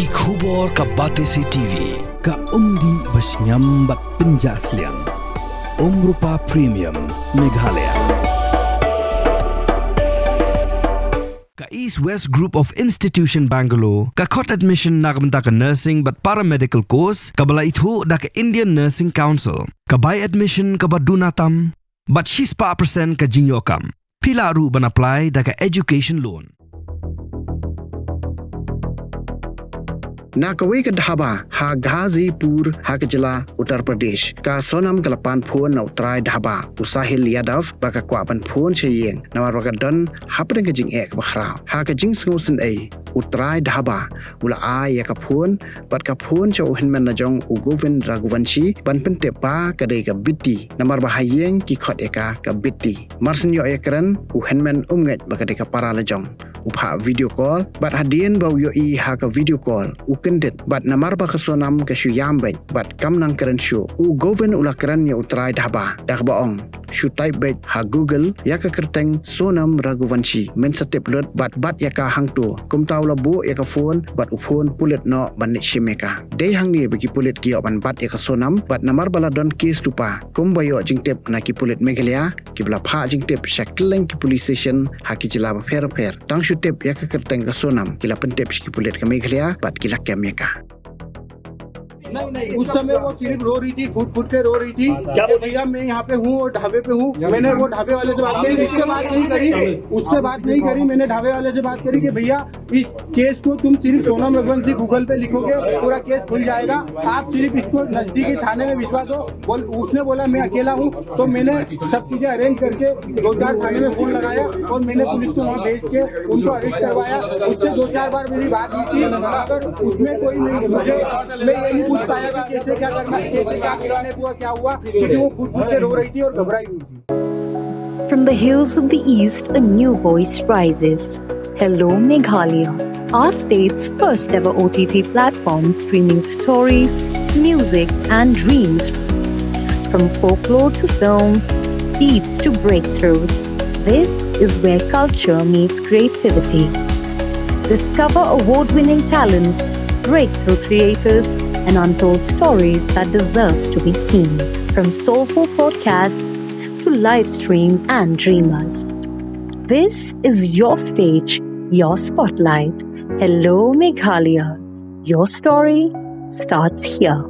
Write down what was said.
Ki khubor ka Batesi TV. Ka umdi basnyam bat penjaslian. Rupa Premium Meghalaya. Ka East West Group of Institution Bangalore. Ka khot admission nakabenta ka nursing but paramedical course. Ka bala ithu da ka Indian Nursing Council. Ka buy admission ka badunatam. But she's pa percent ka jinyokam. Pila ru ban apply da ka education loan. Nakawai ke Dhaba, ha Ghazipur, ha ke Jila, Uttar Pradesh. Ka Sonam kalapan phone na Trai Dhaba, Usahil Yadav, baka kwapan phone chayeng. Nawar baka don, hapren ke jing ek bakrao. Ha ke jing sengusen Utrai Dhaba, ula ya ka phone, bat ka phone cho Hynmen na jong ugovin Raghuvanshi, ban pente pa kadai ka biti. Namar bahayeng ki khot eka ka biti. Marsen yo ekran, Hynmen nget baka deka para la jong. Upha video call, bat hadien bau yo ha ka video call. Kendit bat namar ba Sonam ke syambek bat kam nang keren syu govern ula keren ya Utrai Dhaba dak baong syu type bet ha Google ya ka kerteng Sonam Raghuvanshi men setep lut bat ya ka hang tu kum taw la bu ya ka phone bat phone pulet no ban shimeka de hang ni bagi pulet gi ban bat ya ka Sonam bat namar bala don case tupa kum bayo jingtep na ki pulet Meghalaya ki bla pha jingtep shakleng ki police station ha ki jila ba fer tang syu tep ya ka kerteng ka Sonam kila pentep ki pulet ka Meghalaya bat kila का नहीं उस समय वो सिर्फ रो रही थी फुट के रो रही थी कि भैया मैं यहाँ पे हूँ और ढाबे पे हूँ मैंने वो ढाबे वाले से बात करी उससे बात नहीं करी मैंने ढाबे वाले से बात करी कि भैया इस केस को तुम सिर्फ सोनम रघुवंशी गूगल पे लिखोगे पूरा केस खुल जाएगा आप सिर्फ इसको नजदीकी थाने में विश्वास हो उसने बोला मैं अकेला हूँ तो मैंने सब चीजें अरेंज करके 2-4 थाने में फोन लगाया और मैंने पुलिस को वहाँ भेज के उनको अरेस्ट करवाया उससे 2-4 बार मेरी बात हुई थी अगर उसमें कोई नहीं मुझे मैं ये नहीं पूछ पाया कि कैसे क्या करना कैसे क्या किडनैप हुआ क्या हुआ क्योंकि वो फुट के रो रही थी और घबराई हुई थी. From the hills of the east, a new voice rises. Hello Meghalaya, our state's first ever OTT platform streaming stories, music and dreams. From folklore to films, beats to breakthroughs, this is where culture meets creativity. Discover award-winning talents, breakthrough creators, and untold stories that deserves to be seen. From soulful podcasts to live streams and dreamers. This is your stage, your spotlight. Hello Meghalaya. Your story starts here.